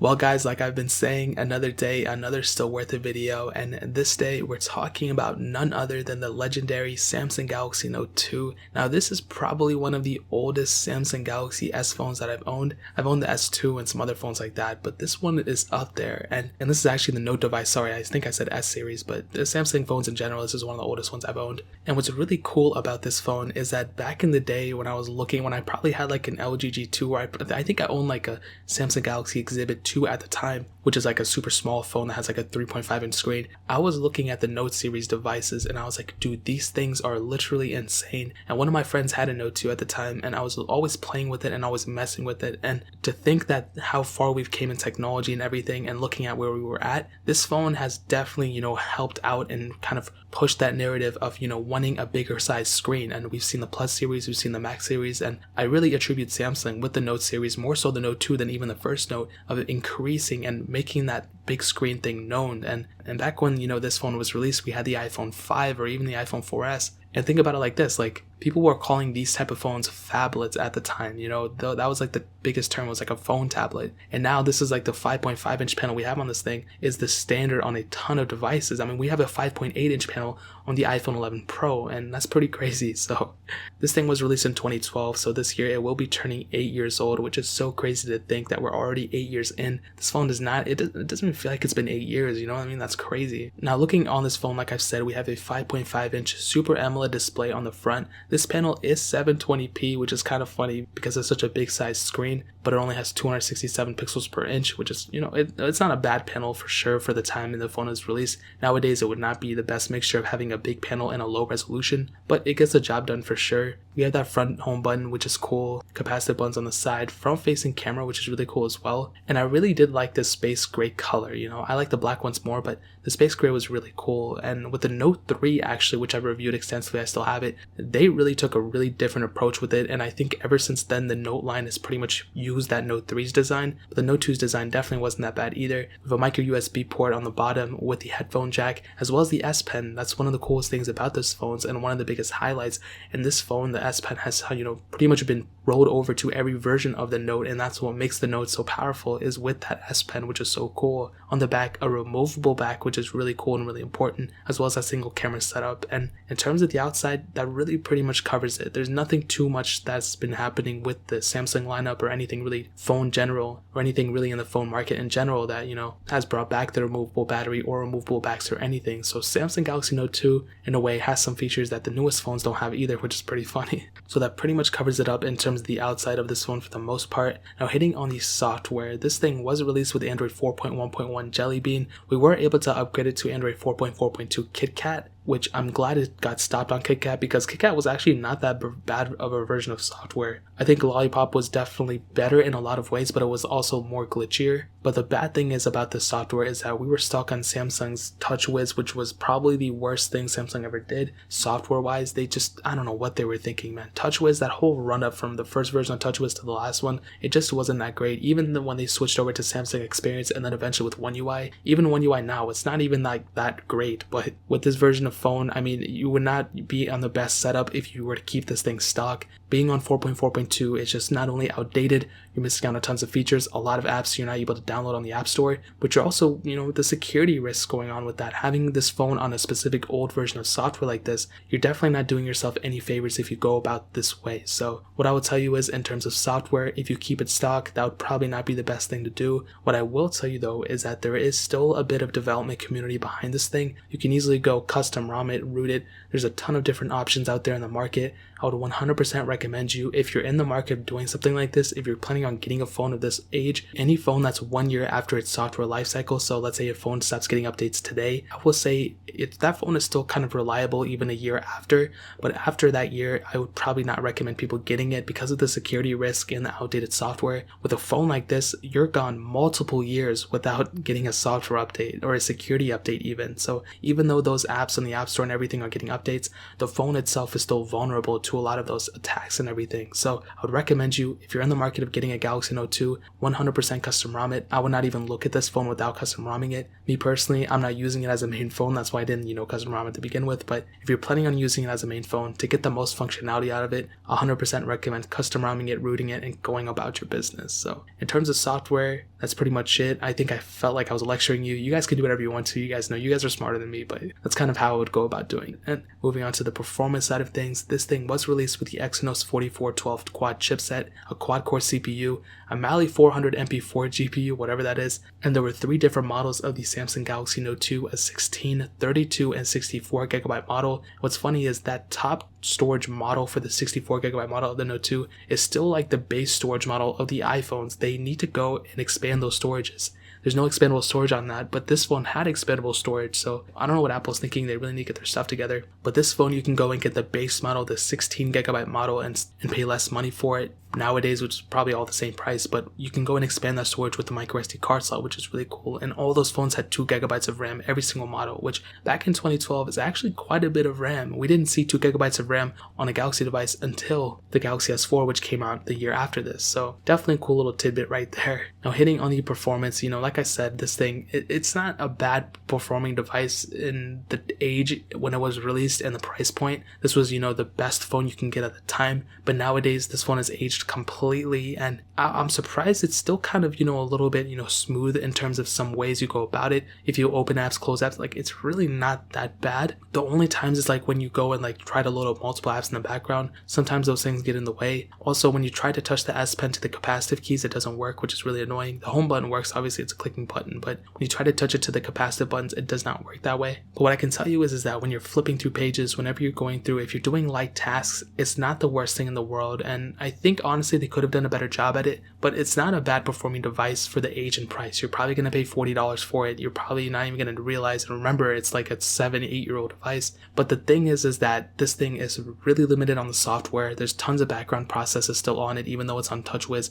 Well guys, like I've been saying, another day, another still worth it video, and this day we're talking about none other than the legendary Samsung Galaxy Note 2. Now this is probably one of the oldest Samsung Galaxy S phones that I've owned. I've owned the S2 and some other phones like that, but this one is up there, and this is actually the Note device. Sorry, I think I said S series, but the Samsung phones in general, this is one of the oldest ones I've owned. And what's really cool about this phone is that back in the day when I probably had like an LG G2, or I think I owned like a Samsung Galaxy Exhibit 2 at the time, which is like a super small phone that has like a 3.5 inch screen. I was looking at the Note series devices and I was like, dude, these things are literally insane. And one of my friends had a Note 2 at the time, and I was always playing with it and always messing with it. And to think that how far we've came in technology and everything, and looking at where we were at, this phone has definitely, helped out and kind of pushed that narrative of, wanting a bigger size screen. And we've seen the Plus series, we've seen the Max series, and I really attribute Samsung with the Note series, more so the Note 2 than even the first Note, of increasing and making that big screen thing known. And back when, this phone was released, we had the iPhone 5 or even the iPhone 4S. And think about it like this, like people were calling these type of phones phablets at the time, that was like the biggest term, was like a phone tablet. And now this is like the 5.5 inch panel we have on this thing is the standard on a ton of devices. I mean, we have a 5.8 inch panel on the iPhone 11 Pro, and that's pretty crazy. So this thing was released in 2012, so this year it will be turning 8 years old, which is so crazy to think that we're already 8 years in. This phone does not, it doesn't even feel like it's been 8 years, you know what I mean? That's crazy. Now looking on this phone, like I've said, we have a 5.5 inch Super AMOLED display on the front. This panel is 720p, which is kind of funny because it's such a big size screen, but it only has 267 pixels per inch, which is, it's not a bad panel for sure for the time the phone is released. Nowadays it would not be the best mixture of having a big panel and a low resolution, but it gets the job done for sure. We have that front home button, which is cool, capacitive buttons on the side, front facing camera, which is really cool as well. And I really did like this space gray color. I like the black ones more, but the space gray was really cool. And with the Note 3 actually, which I've reviewed extensively, I still have it, they really took a really different approach with it. And I think ever since then the Note line has pretty much used that Note 3's design, but the Note 2's design definitely wasn't that bad either. With a micro USB port on the bottom with the headphone jack, as well as the S Pen. That's one of the coolest things about those phones and one of the biggest highlights. And this phone, the S Pen, has pretty much been rolled over to every version of the Note, and that's what makes the Note so powerful, is with that S Pen, which is so cool. On the back, a removable back, which is really cool and really important, as well as a single camera setup. And in terms of the outside, that really pretty much covers it. There's nothing too much that's been happening with the Samsung lineup or anything really phone general, or anything really in the phone market in general that has brought back the removable battery or removable backs or anything. So Samsung Galaxy Note 2 in a way has some features that the newest phones don't have either, which is pretty funny. So that pretty much covers it up in terms of the outside of this phone for the most part. Now hitting on the software, this thing was released with Android 4.1.1 Jelly Bean. We were able to upgrade it to Android 4.4.2 KitKat, which I'm glad it got stopped on KitKat, because KitKat was actually not that bad of a version of software. I think Lollipop was definitely better in a lot of ways, but it was also more glitchier. But the bad thing is about this software is that we were stuck on Samsung's TouchWiz, which was probably the worst thing Samsung ever did. Software wise, I don't know what they were thinking, man. TouchWiz, that whole run up from the first version of TouchWiz to the last one, it just wasn't that great. Even when they switched over to Samsung Experience and then eventually with One UI, even One UI now, it's not even like that great. But with this version of phone, I mean, you would not be on the best setup if you were to keep this thing stock. Being on 4.4.2 is just not only outdated, you're missing out on tons of features, a lot of apps you're not able to download on the App Store, but you're also, the security risks going on with that. Having this phone on a specific old version of software like this, you're definitely not doing yourself any favors if you go about this way. So what I would tell you is, in terms of software, if you keep it stock, that would probably not be the best thing to do. What I will tell you though is that there is still a bit of development community behind this thing. You can easily go custom ROM it, root it. There's a ton of different options out there in the market. I would 100% recommend you, if you're in the market of doing something like this, if you're planning on getting a phone of this age, any phone that's 1 year after its software life cycle, so let's say your phone stops getting updates today, I will say that phone is still kind of reliable even a year after, but after that year, I would probably not recommend people getting it because of the security risk and the outdated software. With a phone like this, you're gone multiple years without getting a software update or a security update even. So even though those apps on the App Store and everything are getting updates, the phone itself is still vulnerable to to a lot of those attacks and everything. So I would recommend you, if you're in the market of getting a Galaxy Note 2, 100% custom ROM it. I would not even look at this phone without custom ROMing it. Me personally, I'm not using it as a main phone. That's why I didn't, custom ROM it to begin with. But if you're planning on using it as a main phone to get the most functionality out of it, 100% recommend custom ROMing it, rooting it, and going about your business. So in terms of software, that's pretty much it. I think I felt like I was lecturing you. You guys can do whatever you want to. You guys know you guys are smarter than me, but that's kind of how I would go about doing it. And moving on to the performance side of things, this thing was released with the Exynos 4412 quad chipset, a quad-core CPU, a Mali 400 MP4 GPU, whatever that is, and there were 3 different models of the Samsung Galaxy Note 2, a 16, 32, and 64 gigabyte model. What's funny is that top storage model for the 64 gigabyte model of the Note 2 is still like the base storage model of the iPhones. They need to go and expand those storages. There's no expandable storage on that, but this phone had expandable storage, so I don't know what Apple's thinking. They really need to get their stuff together. But this phone, you can go and get the base model, the 16 gigabyte model, and pay less money for it nowadays, which is probably all the same price, but you can go and expand that storage with the microSD card slot, which is really cool. And all those phones had 2 gigabytes of RAM, every single model, which back in 2012 is actually quite a bit of RAM. We didn't see 2 gigabytes of RAM on a Galaxy device until the Galaxy S4, which came out the year after this. So definitely a cool little tidbit right there. Now hitting on the performance, like I said, this thing, it's not a bad performing device in the age when it was released and the price point. This was, the best phone you can get at the time, but nowadays this phone has aged completely, and I'm surprised it's still kind of, a little bit, smooth in terms of some ways you go about it. If you open apps, close apps, like it's really not that bad. The only times is like when you go and like try to load up multiple apps in the background, sometimes those things get in the way. Also, when you try to touch the S Pen to the capacitive keys, it doesn't work, which is really annoying. The home button works, obviously it's a clicking button, but when you try to touch it to the capacitive buttons, it does not work that way. But what I can tell you is that when you're flipping through pages, whenever you're going through, if you're doing light tasks, it's not the worst thing in the world. And I think honestly they could have done a better job at it, but it's not a bad performing device for the age and price. You're probably going to pay $40 for it. You're probably not even going to realize and remember it's like a 7-8-year-old device. But the thing is that this thing is really limited on the software. There's tons of background processes still on it, even though it's on TouchWiz,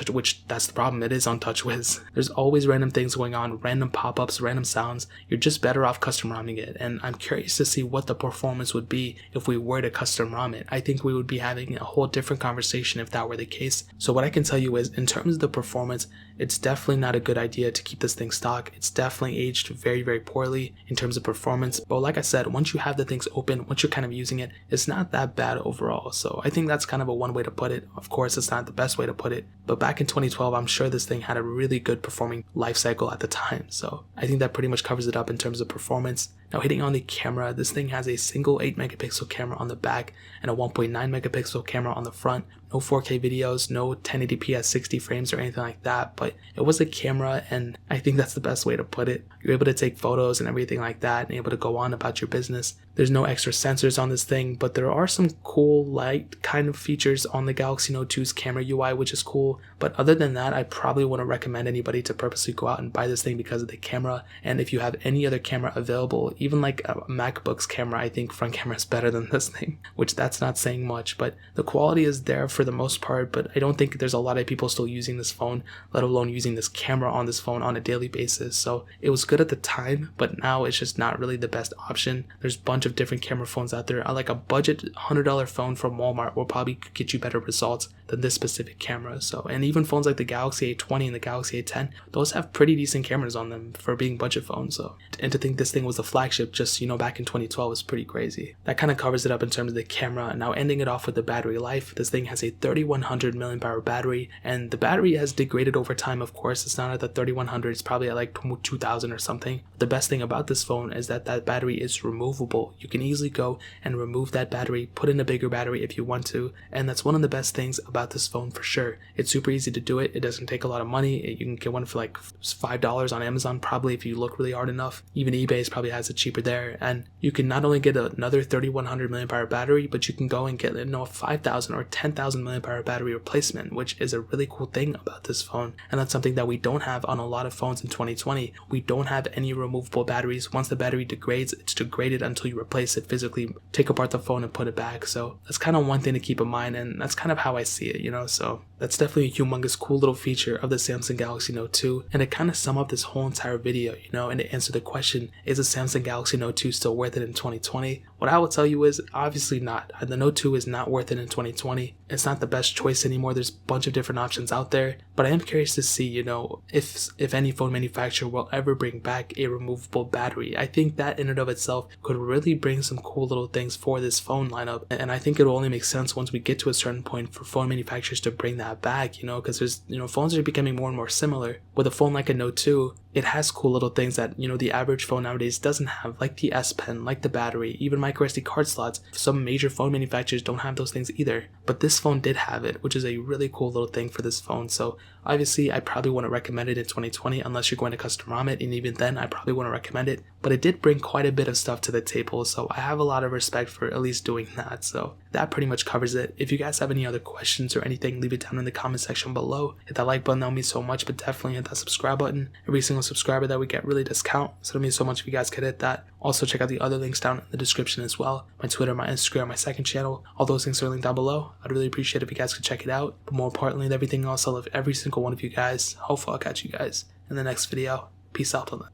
which that's the problem. It is on TouchWiz. There's always random things going on, random pop-ups, random sounds. You're just better off custom ROMing it. And I'm curious to see what the performance would be if we were to custom ROM it. I think we would be having a whole different conversation if that were the case. So what I can tell you is, in terms of the performance, it's definitely not a good idea to keep this thing stock. It's definitely aged very, very poorly in terms of performance. But like I said, once you have the things open, once you're kind of using it, it's not that bad overall. So I think that's kind of a one way to put it. Of course, it's not the best way to put it, but back in 2012, I'm sure this thing had a really good performing life cycle at the time. So I think that pretty much covers it up in terms of performance. Now hitting on the camera, this thing has a single 8 megapixel camera on the back and a 1.9 megapixel camera on the front. No 4K videos, no 1080p at 60 frames or anything like that, but it was a camera, and I think that's the best way to put it. You're able to take photos and everything like that and able to go on about your business. There's no extra sensors on this thing, but there are some cool light kind of features on the Galaxy Note 2's camera UI, which is cool. But other than that, I probably wouldn't recommend anybody to purposely go out and buy this thing because of the camera. And if you have any other camera available, even like a MacBook's camera, I think front camera is better than this thing, which that's not saying much, but the quality is there for the most part. But I don't think there's a lot of people still using this phone, let alone using this camera on this phone on a daily basis. So it was good at the time, but now it's just not really the best option. There's a bunch of different camera phones out there. Like a budget $100 phone from Walmart will probably get you better results than this specific camera. So, and even phones like the Galaxy A20 and the Galaxy A10, those have pretty decent cameras on them for being budget phones. So, and to think this thing was a flagship just, back in 2012 is pretty crazy. That kind of covers it up in terms of the camera. Now ending it off with the battery life, this thing has a 3100 mAh battery, and the battery has degraded over time. Of course, it's not at the 3100, it's probably at like 2000 or something. The best thing about this phone is that battery is removable. You can easily go and remove that battery, put in a bigger battery if you want to, and that's one of the best things about this phone for sure. It's super easy to do it. It doesn't take a lot of money. You can get one for like $5 on Amazon probably if you look really hard enough. Even eBay probably has it cheaper there, and you can not only get another 3100 mAh battery, but you can go and get a 5000 or 10,000 mAh battery replacement, which is a really cool thing about this phone, and that's something that we don't have on a lot of phones in 2020. We don't have any removable batteries. Once the battery degrades, it's degraded until you replace it physically, take apart the phone and put it back. So that's kind of one thing to keep in mind, and that's kind of how I see it, so that's definitely a humongous cool little feature of the Samsung Galaxy Note 2, and to kind of sum up this whole entire video, and to answer the question, is the Samsung Galaxy Note 2 still worth it in 2020? What I will tell you is obviously not. The Note 2 is not worth it in 2020. It's not the best choice anymore. There's a bunch of different options out there, but I am curious to see, if any phone manufacturer will ever bring back a removable battery. I think that in and of itself could really bring some cool little things for this phone lineup, and I think it'll only make sense once we get to a certain point for phone manufacturers to bring that back, because there's, phones are becoming more and more similar. With a phone like a Note 2, it has cool little things that, the average phone nowadays doesn't have, like the S Pen, like the battery, even micro SD card slots. Some major phone manufacturers don't have those things either, but this phone did have it, which is a really cool little thing for this phone. So obviously I probably wouldn't recommend it in 2020 unless you're going to custom ROM it, and even then I probably wouldn't recommend it, but it did bring quite a bit of stuff to the table, so I have a lot of respect for at least doing that. So that pretty much covers it. If you guys have any other questions or anything, leave it down in the comment section below. Hit that like button, that would mean so much, but definitely hit that subscribe button. Every single subscriber that we get really does count, so it means so much if you guys could hit that. Also check out the other links down in the description as well. My Twitter, my Instagram, my second channel, all those links are linked down below. I'd really appreciate it if you guys could check it out. But more importantly than everything else, I love every single one of you guys. Hopefully I'll catch you guys in the next video. Peace out till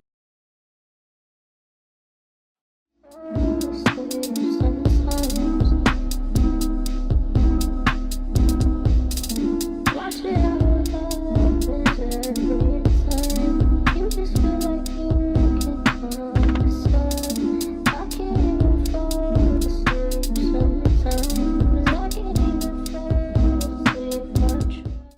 then.